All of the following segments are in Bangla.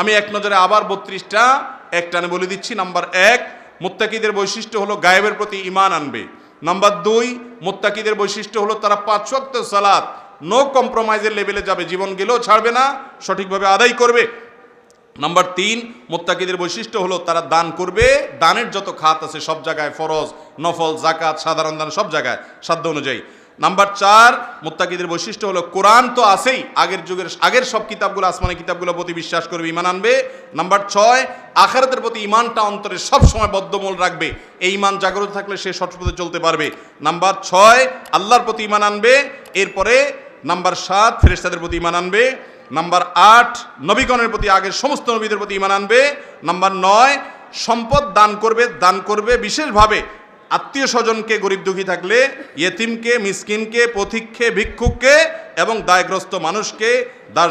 আমি এক নজরে আবার 32টা একটানে বলে দিচ্ছি। নাম্বার 1, মুত্তাকিদের বৈশিষ্ট্য হলো গায়েবের প্রতি ঈমান আনবে। নাম্বার 2, মুত্তাকিদের বৈশিষ্ট্য হলো তারা 5 ওয়াক্ত সালাত নো কম্প্রোমাইজের লেভেলে যাবে, জীবন গেলেও ছাড়বে না, সঠিকভাবে আদায় করবে। নাম্বার 3, মুত্তাকিদের বৈশিষ্ট্য হলো তারা দান করবে, দানের যত খাত আছে সব জায়গায়, ফরজ, নফল, জাকাত, সাধারণ দান সব জায়গায় সাধ্য অনুযায়ী। নাম্বার 4, মুত্তাকিদের বৈশিষ্ট্য হলো কোরআন তো আছেই, আগের সব কিতাবগুলো, আসমানি কিতাবগুলোর প্রতি বিশ্বাস করবে, ঈমান আনবে। নাম্বার 6, আখিরাতের প্রতি ঈমানটা অন্তরে সব সময় বদ্ধমূল রাখবে, এই ঈমান জাগ্রত থাকলে সে সঠিক পথে চলতে পারবে। নাম্বার 6, আল্লাহর প্রতি ঈমান আনবে। এরপরে নাম্বার 7, ফেরেশতাদের প্রতি ঈমান আনবে। নাম্বার 8, নবীগণের প্রতি, আগের সমস্ত নবীদের প্রতি ঈমান আনবে। নাম্বার 9, সম্পদ দান করবে বিশেষভাবে আত্মীয় স্বজনকে, গরিব দুঃখী থাকলে ইয়েতিমকে, মিসকিনকে, পথিককে, ভিক্ষুককে এবং দায়গ্রস্ত মানুষকে,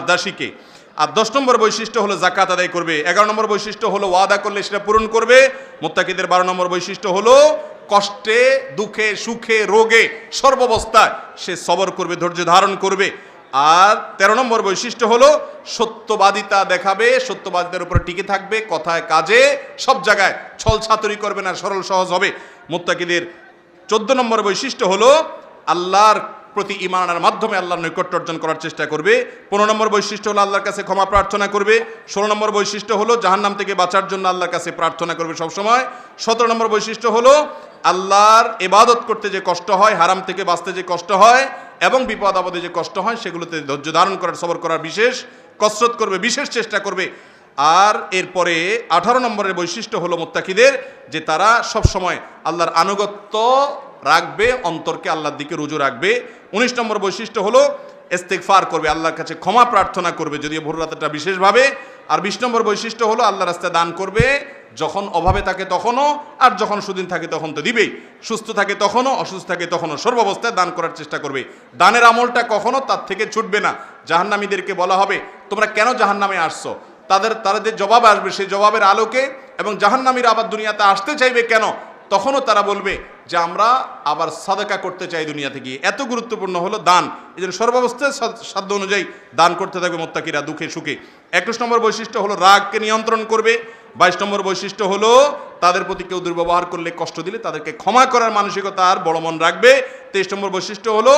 দাসীকে। আর 10 নম্বর বৈশিষ্ট্য হলো যাকাত আদায় করবে। 11 নম্বর বৈশিষ্ট্য হলো ওয়াদা করলে সেটা পূরণ করবে। মুত্তাকিদের 12 নম্বর বৈশিষ্ট্য হলো কষ্টে, দুঃখে, সুখে, রোগে, সর্বাবস্থায় সে সবর করবে, ধৈর্য ধারণ করবে। আর 13 নম্বর বৈশিষ্ট্য হলো সত্যবাদিতা দেখাবে, সত্যবাদিতার উপরে টিকে থাকবে, কথায় কাজে সব জায়গায় ছল ছাতুরি করবে না, সরল সহজ হবে। মুত্তাকিদের 14 নম্বর বৈশিষ্ট্য হলো আল্লাহর প্রতি ঈমান আনার মাধ্যমে আল্লাহর নৈকট্য অর্জন করার চেষ্টা করবে। 15 নম্বর বৈশিষ্ট্য হলো আল্লাহর কাছে ক্ষমা প্রার্থনা করবে। 16 নম্বর বৈশিষ্ট্য হলো জাহান্নাম থেকে বাঁচার জন্য আল্লাহর কাছে প্রার্থনা করবে সবসময়। 17 নম্বর বৈশিষ্ট্য হলো আল্লাহর ইবাদত করতে যে কষ্ট হয়, হারাম থেকে বাঁচতে যে কষ্ট হয় এবং বিপদ আপদে যে কষ্ট হয় সেগুলোতে ধৈর্য ধারণ করার, সবর করার বিশেষ কসরত করবে, বিশেষ চেষ্টা করবে। আর এরপরে 18 নম্বরের বৈশিষ্ট্য হলো মুত্তাকিদের যে তারা সব সময় আল্লাহর আনুগত্য রাখবে, অন্তরকে আল্লাহর দিকে রুজু রাখবে। 19 নম্বর বৈশিষ্ট্য হলো ইস্তিগফার করবে, আল্লাহর কাছে ক্ষমা প্রার্থনা করবে, যদিও ভোর রাতেটা বিশেষভাবে। আর 20 নম্বর বৈশিষ্ট্য হলো আল্লাহর রাস্তায় দান করবে, যখন অভাবে থাকে তখনও, আর যখন সুদিন থাকে তখন তো দিবেই, সুস্থ থাকে তখনও, অসুস্থ থাকে তখনও, সর্বাবস্থায় দান করার চেষ্টা করবে। দানের আমলটা কখনো তার থেকে ছুটবে না। জাহান্নামীদেরকে বলা হবে তোমরা কেন জাহান্নামে আসছো, তারা যে জবাব আসবে সেই জবাবের আলোকে, এবং জাহান্নামীরা আবার দুনিয়াতে আসতে চাইবে কেন, তখনও তারা বলবে যে আমরা আবার সাদাকা করতে চাই দুনিয়া থেকে। এত গুরুত্বপূর্ণ হলো দান, এই জন্য সর্বাবস্থায় সাধ্য অনুযায়ী দান করতে থাকবে মুত্তাকিরা, দুঃখে সুখে। 21 নম্বর বৈশিষ্ট্য হলো রাগকে নিয়ন্ত্রণ করবে। 22 নম্বর বৈশিষ্ট্য হলো তাদের প্রতি কেউ দুর্ব্যবহার করলে, কষ্ট দিলে তাদেরকে ক্ষমা করার মানসিকতা আর বড় মন রাখবে। 23 নম্বর বৈশিষ্ট্য হলো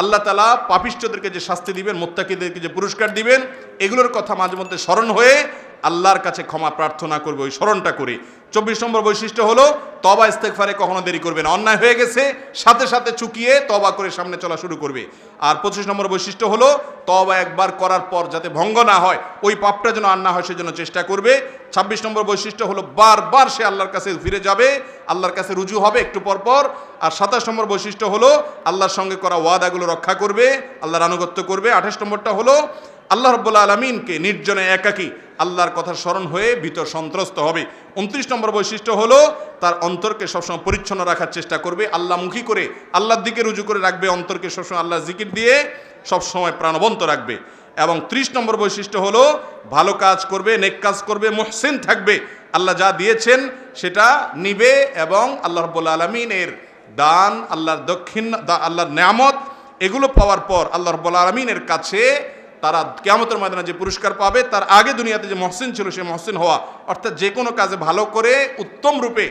আল্লাহ তাআলা পাপিষ্ঠদেরকে যে শাস্তি দিবেন, মুত্তাকিদেরকে যে পুরস্কার দিবেন, এগুলোর কথা মাঝে মধ্যে স্মরণ হয়ে আল্লাহর কাছে ক্ষমা প্রার্থনা করবে, ওই স্মরণটা করে। 24 নম্বর বৈশিষ্ট্য হলো তওবা ইস্তেগফারে কখনো দেরি করবে না, অন্যায় হয়ে গেছে সাথে সাথে চুকিয়ে তওবা করে সামনে চলা শুরু করবে। আর 25 নম্বর বৈশিষ্ট্য হলো তওবা একবার করার পর যাতে ভঙ্গ না হয়, ওই পাপটা যেন আর না হয় সেজন্য চেষ্টা করবে। 26 নম্বর বৈশিষ্ট্য হলো বারবার সে আল্লাহর কাছে ফিরে যাবে, আল্লাহর কাছে রুজু হবে একটু পর পর। আর 27 নম্বর বৈশিষ্ট্য হলো আল্লাহর সঙ্গে করা ওয়াদাগুলো রক্ষা করবে, আল্লাহর আনুগত্য করবে। 28 নম্বরটা হলো আল্লাহ রাব্বুল আলামিনকে নির্জনে একাকী আল্লাহর কথা স্মরণ হয়ে ভীত সন্ত্রস্ত হবে। 29 নম্বর বৈশিষ্ট্য হলো তার অন্তরকে সবসময় পরিচ্ছন্ন রাখার চেষ্টা করবে, আল্লাহমুখী করে আল্লাহর দিকে রুজু করে রাখবে, অন্তরকে সবসময় আল্লাহর জিকির দিয়ে সবসময় প্রাণবন্ত রাখবে। এবং 30 নম্বর বৈশিষ্ট্য হলো ভালো কাজ করবে, নেক কাজ করবে, মুহসিন থাকবে, আল্লাহ যা দিয়েছেন সেটা নিবে এবং আল্লাহ রাব্বুল আলামিনের দান, আল্লাহর আল্লাহর নেয়ামত এগুলো পাওয়ার পর আল্লাহ রাব্বুল আলামিনের কাছে তারা কিয়ামতের ময়দানে যে পুরস্কার পাবে, তার আগে দুনিয়াতে যে মহসিন ছিল সে মহসিন হওয়া, অর্থাৎ যে কোনো কাজে ভালো করে উত্তম রূপে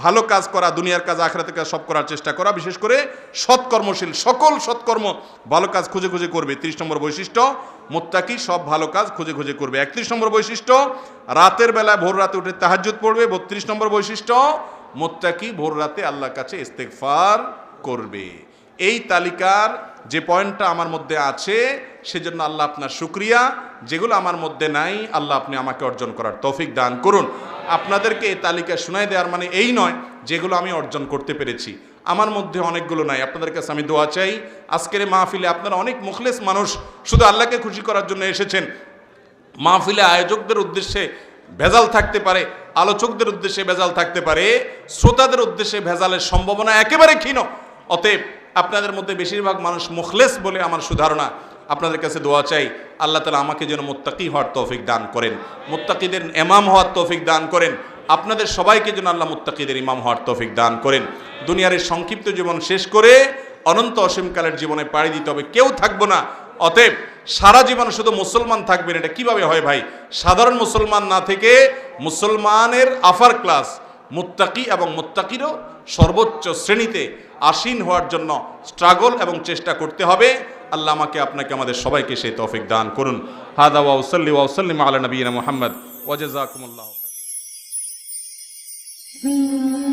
ভালো কাজ করা, দুনিয়ার কাজ আখিরাতের কাজ সব করার চেষ্টা করা, বিশেষ করে সৎকর্মশীল, সকল সৎকর্ম ভালো কাজ খুঁজে খুঁজে করবে। 30 নম্বর বৈশিষ্ট্য মুত্তাকি সব ভালো কাজ খুঁজে খুঁজে করবে। 31 নম্বর বৈশিষ্ট্য রাতের বেলায় ভোর রাতে উঠে তাহাজ্জুদ পড়বে। 32 নম্বর বৈশিষ্ট্য মুত্তাকি ভোর রাতে আল্লাহর কাছে ইস্তেগফার করবে। এই তালিকার যে পয়েন্টটা আমার মধ্যে আছে সেজন্য আল্লাহ আপনার শুকরিয়া, যেগুলো আমার মধ্যে নাই আল্লাহ আপনি আমাকে অর্জন করার তৌফিক দান করুন। আপনাদেরকে এই তালিকা শোনায় দেওয়ার মানে এই নয় যেগুলো আমি অর্জন করতে পেরেছি, আমার মধ্যে অনেকগুলো নাই। আপনাদের কাছে আমি দোয়া চাই, আজকের মাহফিলে আপনারা অনেক মুখলেস মানুষ শুধু আল্লাহকে খুশি করার জন্য এসেছেন। মাহফিলে আয়োজকদের উদ্দেশ্যে ভেজাল থাকতে পারে, আলোচকদের উদ্দেশ্যে ভেজাল থাকতে পারে, শ্রোতাদের উদ্দেশ্যে ভেজালের সম্ভাবনা একেবারে ক্ষীণ। অতএব আপনাদের মধ্যে বেশিরভাগ মানুষ মুখলেস বলে আমার সুধারণা। আপনাদের কাছে দোয়া চাই আল্লাহ তাআলা আমাকে যেন মুত্তাকি হওয়ার তৌফিক দান করেন, মুত্তাকিদের ইমাম হওয়ার তৌফিক দান করেন। আপনাদের সবাইকে যেন আল্লাহ মুত্তাকিদের ইমাম হওয়ার তৌফিক দান করেন। দুনিয়ার এই সংক্ষিপ্ত জীবন শেষ করে অনন্ত অসীমকালের জীবনে পাড়ি দিতে হবে, কেউ থাকবো না অতএব সারা জীবন শুধু মুসলমান থাকবেন, এটা কিভাবে হয় ভাই? সাধারণ মুসলমান না থেকে মুসলমানের আফার ক্লাস, মুত্তাকি এবং মুত্তাকিরও সর্বোচ্চ শ্রেণীতে আসীন হওয়ার জন্য স্ট্রাগল এবং চেষ্টা করতে হবে। আল্লাহ আমাকে আপনাকে আমাদের সবাইকে সেই তৌফিক দান করুন। হাদা ওয়া উসাল্লি ওয়া উসাল্লিম আলা নবিয়িনা মুহাম্মদ ওয়া জাযাকুমুল্লাহু খাইরান।